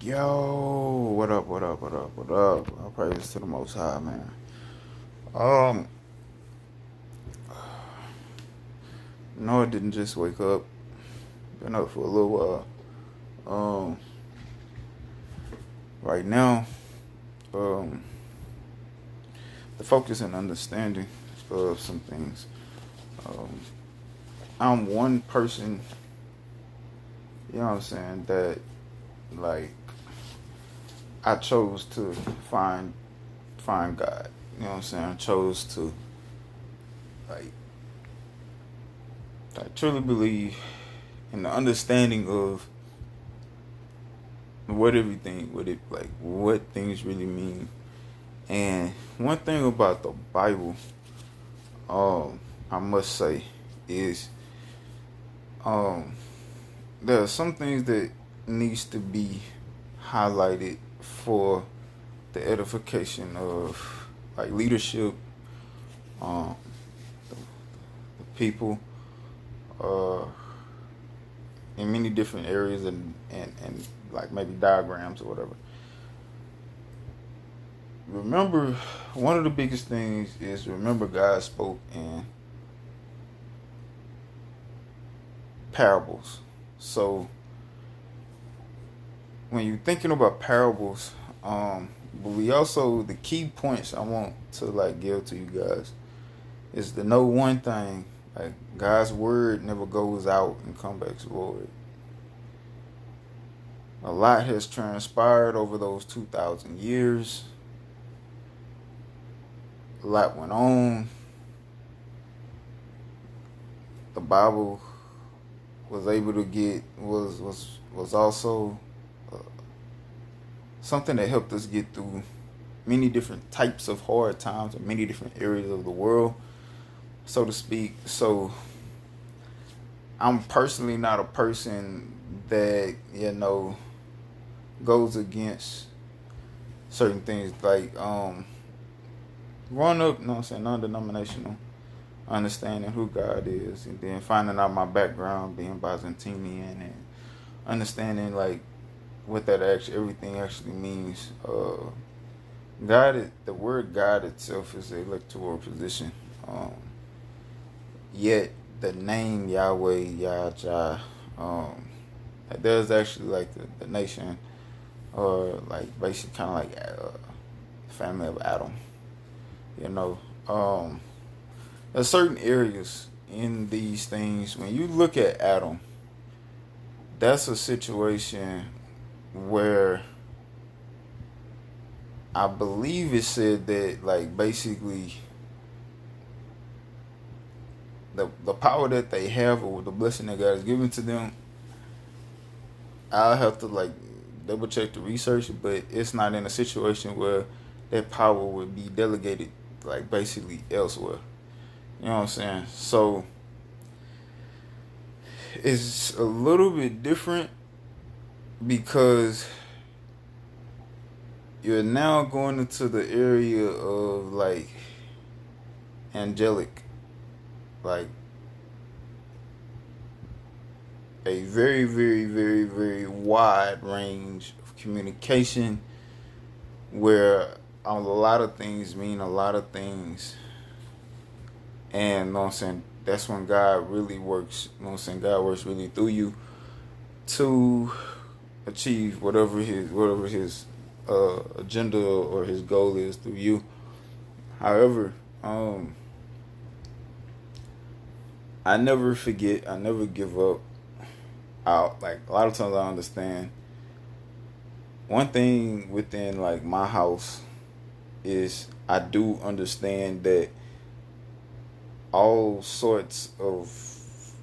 Yo, what up, what up, what up, what up? All praise to the Most High, man. Um, no, I didn't just wake up. Been up for a little while. Um, right now, um, the focus and understanding of some things. Um, I'm one person, you know what I'm saying, that, like, I chose to find find God. You know what I'm saying? I chose to, like, I truly believe in the understanding of what things really mean. And one thing about the Bible, I must say, is um, there are some things that needs to be highlighted for the edification of like leadership, um, the people, uh, in many different areas and like maybe diagrams or whatever. Remember, one of the biggest things is remember God spoke in parables. So when you're thinking about parables, but we also the key points I want to like give to you guys is to know one thing: like God's word never goes out and come back void. A lot has transpired over those 2,000 years. A lot went on. The Bible was able to get was also uh, something that helped us get through many different types of hard times in many different areas of the world, so to speak. So I'm personally not a person that goes against certain things like growing up, you know what I'm saying, non-denominational, understanding who God is, and then finding out my background being Byzantinian and understanding like what that actually everything actually means. The word God itself is an electoral position. Yet the name Yahweh, Yah, there's actually like the nation, or like basically kind of like family of Adam. You know, there's certain areas in these things when you look at Adam. That's a situation where I believe it said that like basically the power that they have or the blessing that God has given to them, I'll have to like double check the research, but it's not in a situation where that power would be delegated like basically elsewhere. You know what I'm saying? So it's a little bit different because you're now going into the area of like angelic, like a very, very, very, very wide range of communication where a lot of things mean a lot of things. And you know what I'm saying, that's when God really works. You know what I'm saying, God works really through you to achieve whatever his agenda or his goal is through you. However, I never forget, I never give up. Out like a lot of times I understand one thing within like my house is I do understand that all sorts of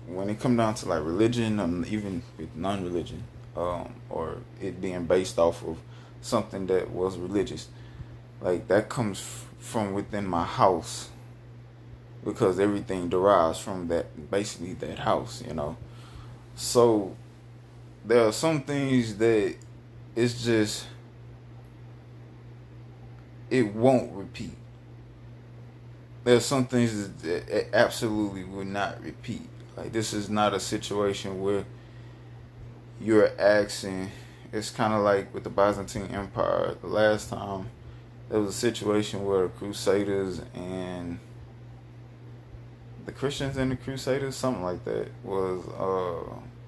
when it come down to like religion, even with non-religion, or it being based off of something that was religious, like that comes from within my house because everything derives from that, basically that house. So there are some things that it's just it won't repeat. There's some things that it absolutely will not repeat. Like this is not a situation where you're asking it's kind of like with the Byzantine Empire. The last time there was a situation where the Crusaders and the Christians and the Crusaders, something like that, was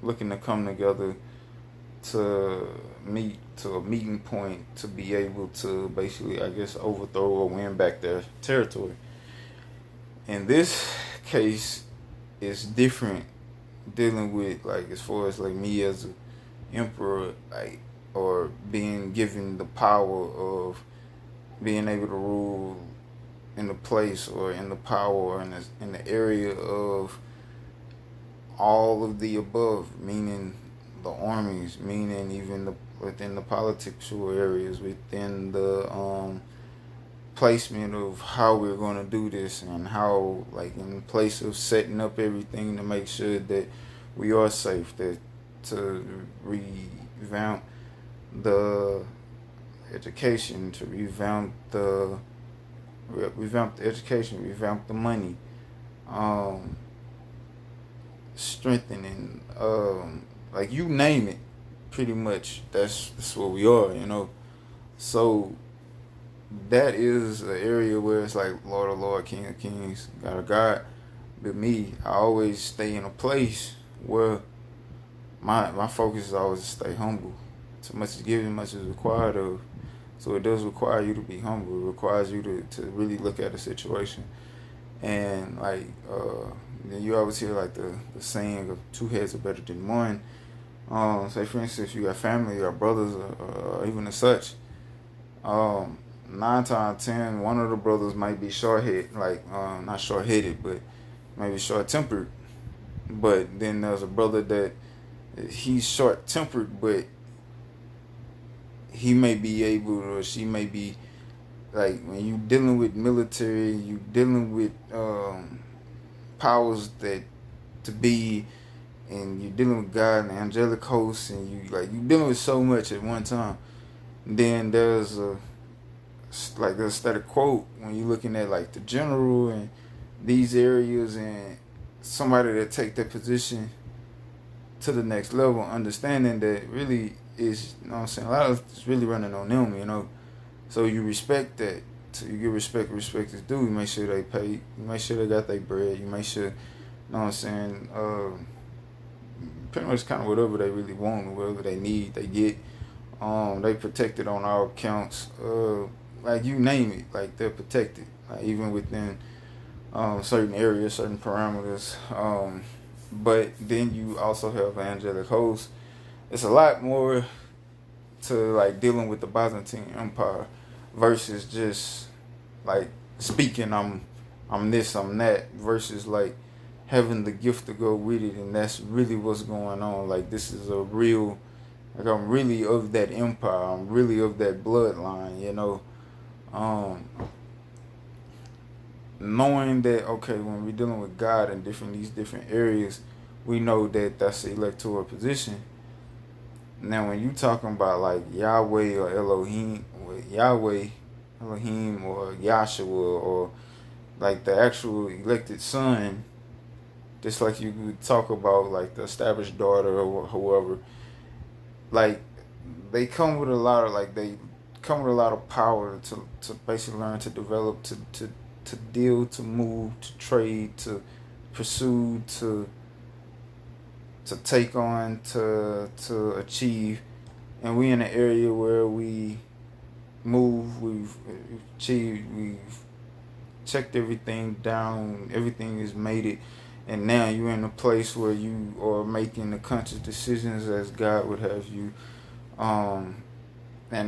looking to come together to meet to a meeting point to be able to basically, I guess, overthrow or win back their territory. In this case, it's different, dealing with, like, as far as like me as an emperor, like, or being given the power of being able to rule in the place or in the power or in the area of all of the above, meaning the armies, meaning even within the political areas, within the placement of how we're going to do this, and how, like, in place of setting up everything to make sure that we are safe, that to revamp the education, to revamp the education, revamp the money, strengthening, like, you name it, pretty much. That's what we are, you know. So that is an area where it's like Lord of Lord, King of Kings, God of God. But me, I always stay in a place where my focus is always to stay humble. So much is given, much is required of. So it does require you to be humble. It requires you to really look at the situation. And, like, then you always hear, like, the saying of two heads are better than one. Say, for instance, you got family or brothers or even as such. 9 times out of 10, one of the brothers might be short-headed, like, not short-headed, but maybe short-tempered. But then there's a brother that he's short-tempered, but he may be able, or she may be, like, when you dealing with military, you dealing with powers that to be, and you dealing with God and the angelic hosts, and you dealing with so much at one time. Then there's a static quote when you're looking at, like, the general and these areas, and somebody that take their position to the next level, understanding that really is, you know what I'm saying, a lot of it's really running on them, you know. So you respect that. So you give respect is due. You make sure they pay. You make sure they got their bread. You make sure, you know what I'm saying, pretty much kind of whatever they really want, whatever they need, they get. They protected on all accounts. Like, you name it, like, they're protected. Like, even within certain areas, certain parameters. But then you also have angelic hosts. It's a lot more to, like, dealing with the Byzantine Empire versus just, like, speaking I'm this, I'm that, versus, like, having the gift to go with it. And that's really what's going on. Like, this is a real, like, I'm really of that empire. I'm really of that bloodline, you know. Knowing that, okay, when we're dealing with God in these different areas, we know that that's the electoral position. Now, when you talking about, like, Yahweh or Elohim, or Yahshua, or, like, the actual elected son, just like you would talk about, like, the established daughter or whoever, like, they come with a lot of power to basically learn, to develop, to deal, to move, to trade, to pursue, to take on, to achieve. And we in an area where we move, we've achieved, we've checked everything down, everything is made it, and now you're in a place where you are making the conscious decisions as God would have you. And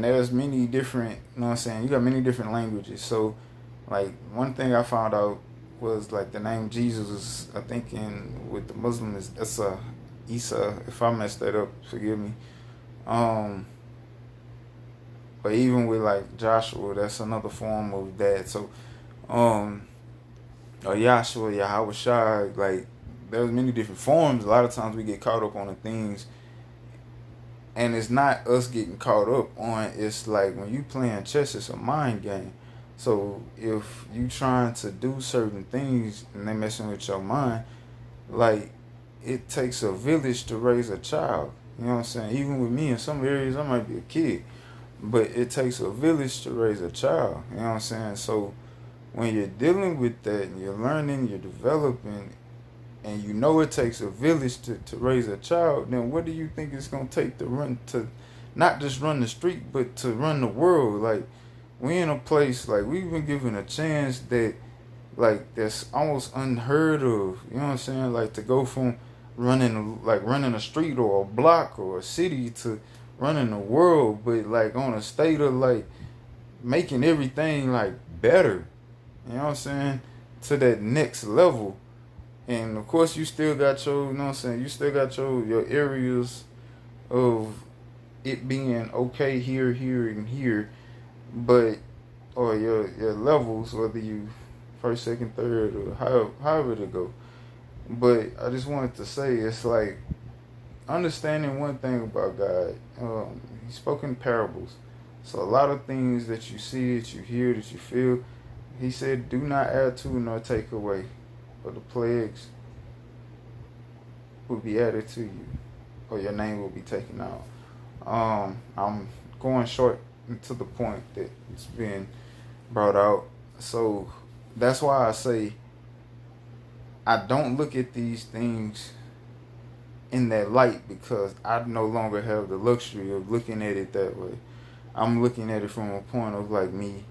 there's many different, you know what I'm saying, you got many different languages. So, like, one thing I found out was, like, the name Jesus is, I think, with the Muslim is Isa. If I messed that up, forgive me. But even with, like, Joshua, that's another form of that. So, or Yahshua, Yahweh Shai, like, there's many different forms. A lot of times we get caught up on the things, and it's not us getting caught up on, it's like when you playing chess, it's a mind game. So if you trying to do certain things and they messing with your mind, like, it takes a village to raise a child. You know what I'm saying? Even with me, in some areas, I might be a kid, but it takes a village to raise a child. You know what I'm saying? So when you're dealing with that and you're learning, you're developing, and you know it takes a village to raise a child, then what do you think it's gonna take to run to not just run the street, but to run the world? Like, we in a place like we've been given a chance that like that's almost unheard of. You know what I'm saying? Like to go from running a street or a block or a city to running the world, but like on a state of like making everything like better. You know what I'm saying? To that next level. And of course you still got your, you know what I'm saying, you still got your areas of it being okay here, here, and here, but or your levels, whether you first, second, third, or however to go. But I just wanted to say it's like understanding one thing about God. He spoke in parables, so a lot of things that you see, that you hear, that you feel, he said, "Do not add to nor take away, for the plagues will be added to you, or your name will be taken out." I'm going short and to the point that it's been brought out. So that's why I say I don't look at these things in that light, because I no longer have the luxury of looking at it that way. I'm looking at it from a point of like me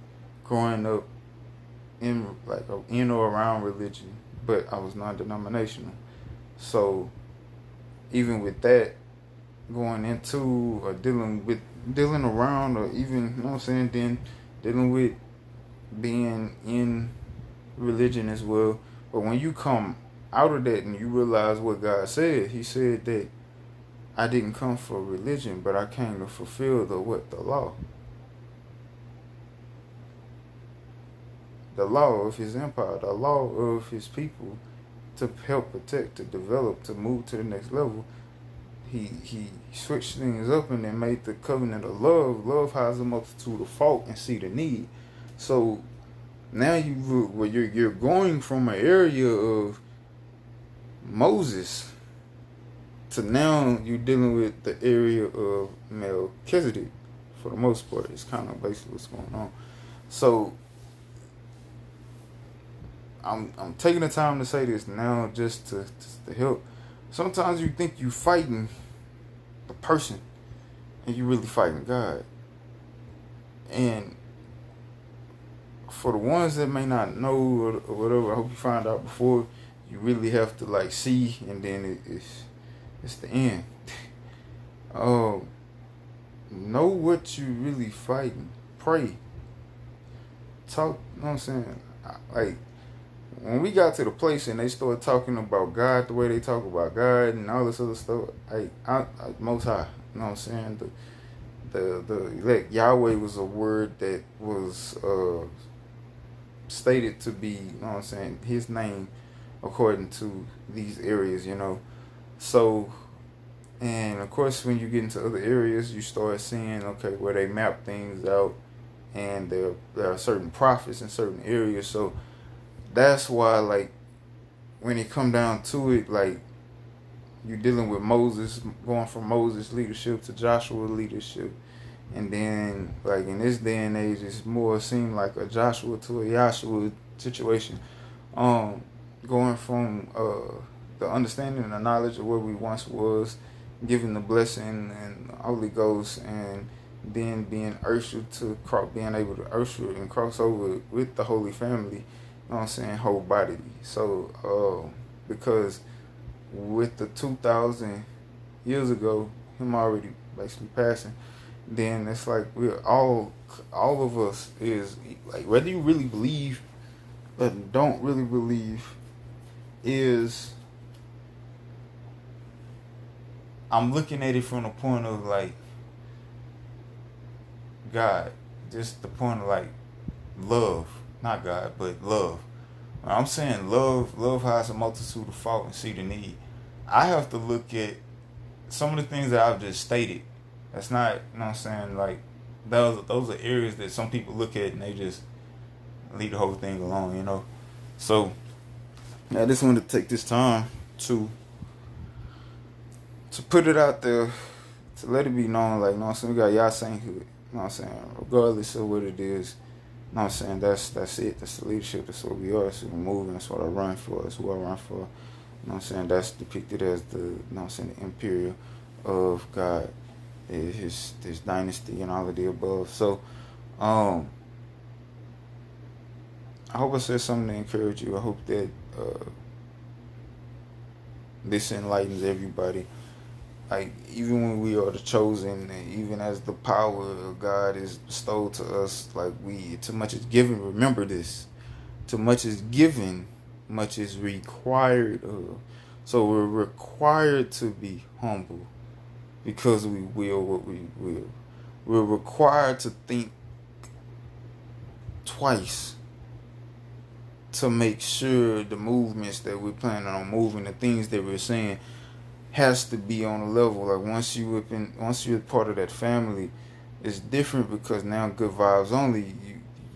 growing up in or around religion, but I was non-denominational. So even with that, going into or dealing around, or even, you know what I'm saying, then dealing with being in religion as well. But when you come out of that and you realize what God said, he said that I didn't come for religion, but I came to fulfill the law. The law of his empire, the law of his people, to help protect, to develop, to move to the next level. He switched things up and then made the covenant of love. Love hides a multitude of fault and see the need. So now you're going from an area of Moses to now you're dealing with the area of Melchizedek. For the most part, it's kind of basically what's going on. So I'm taking the time to say this now just to help. Sometimes you think you fighting the person and you really fighting God. And for the ones that may not know or whatever, I hope you find out before you really have to like see, and then it's the end. Know what you really fighting. Pray. Talk, you know what I'm saying? Like, when we got to the place and they started talking about God the way they talk about God and all this other stuff, I Most High, you know what I'm saying? The elect Yahweh was a word that was stated to be, you know what I'm saying, his name according to these areas, you know. So, and of course, when you get into other areas, you start seeing, okay, where they map things out, and there are certain prophets in certain areas. So that's why, like, when it come down to it, like, you're dealing with Moses, going from Moses' leadership to Joshua's leadership. And then, like, in this day and age, it's more seem like a Joshua to a Yahshua situation. Going from the understanding and the knowledge of where we once was, giving the blessing and the Holy Ghost, and then being ushered to being able to usher and cross over with the Holy Family, you know what I'm saying, whole body. So, because with the 2,000 years ago, him already basically passing, then it's like we're all of us is like, whether you really believe or don't really believe, is I'm looking at it from the point of like God, just the point of like love, not God, but love. When I'm saying love hides a multitude of fault and see the need. I have to look at some of the things that I've just stated. That's not, you know what I'm saying, like, those are areas that some people look at and they just leave the whole thing alone, you know. So I just wanted to take this time to put it out there to let it be known, like, you know what I'm saying, we got y'all sainthood, you know what I'm saying, regardless of what it is, you know what I'm saying, that's it, that's the leadership, that's what we are, that's what we're moving, that's what I run for, that's who I run for, you know what I'm saying, that's depicted as the, you know what I'm saying, the imperial of God, his dynasty and all of the above. So, I hope I said something to encourage you. I hope that this enlightens everybody. Like, even when we are the chosen, and even as the power of God is bestowed to us, like, too much is given. Remember this: too much is given, much is required of. So we're required to be humble because we will what we will. We're required to think twice to make sure the movements that we're planning on moving, the things that we're saying, has to be on a level. Like, once you're part of that family, it's different because now good vibes only.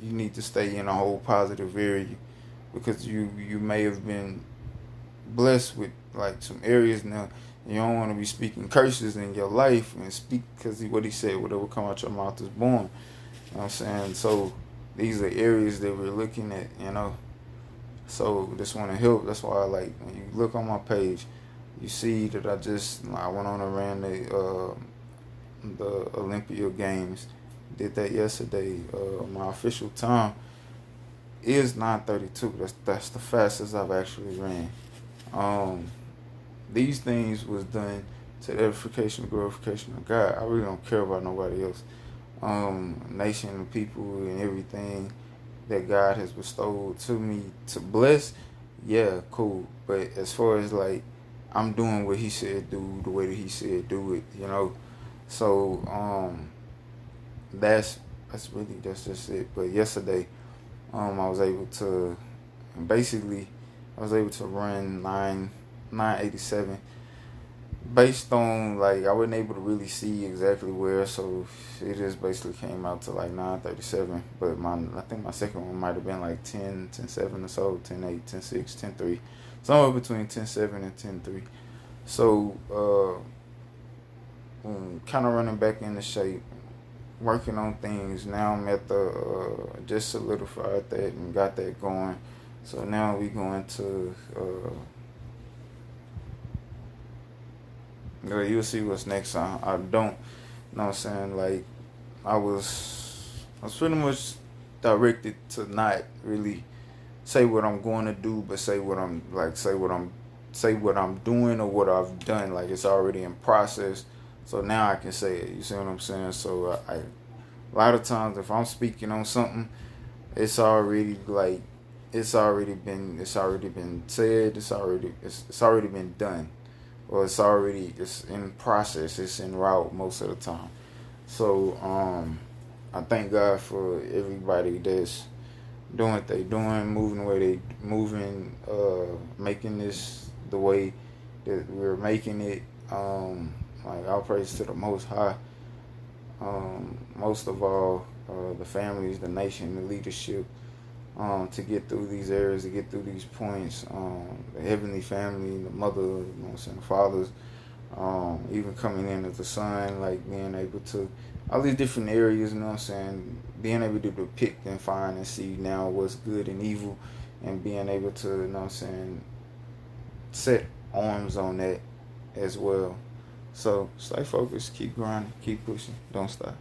You need to stay in a whole positive area because you may have been blessed with like some areas now. You don't want to be speaking curses in your life and speak, because what he said, whatever come out your mouth is born. You know what I'm saying? So these are areas that we're looking at, you know. So just want to help. That's why, like, when you look on my page, you see that I went on and ran the Olympia Games. Did that yesterday. My official time is 9:32. That's the fastest I've actually ran. These things was done to the edification and glorification of God. I really don't care about nobody else. Nation and people and everything that God has bestowed to me to bless, yeah, cool. But as far as, like, I'm doing what he said do, the way that he said do it, you know. So that's just it. But yesterday, I was able to run 987 based on, like, I wasn't able to really see exactly where, so it just basically came out to like 937. But I think my second one might have been like 10:7 or so, 10:8, 10:6, 10:3, somewhere between 10:7 and 10:3. So kind of running back into shape, working on things. Now I'm at the just solidified that and got that going. So now we going to you'll see what's next. I don't know what I'm saying, like, I was pretty much directed to not really say what I'm going to do, but say what I'm doing or what I've done. Like, it's already in process. So now I can say it. You see what I'm saying? So a lot of times if I'm speaking on something, it's already been said. It's already been done. Well, it's in process. It's en route most of the time. So I thank God for everybody that's doing what they doing, moving the way they moving, making this the way that we're making it. Like, all praise to the Most High. Most of all, the families, the nation, the leadership, to get through these areas, to get through these points. The heavenly family, the mother, you know what I'm saying, the fathers, even coming in as the son, like being able to, all these different areas, you know what I'm saying, being able to depict and find and see now what's good and evil, and being able to, you know what I'm saying, set arms on that as well. So stay focused, keep grinding, keep pushing, don't stop.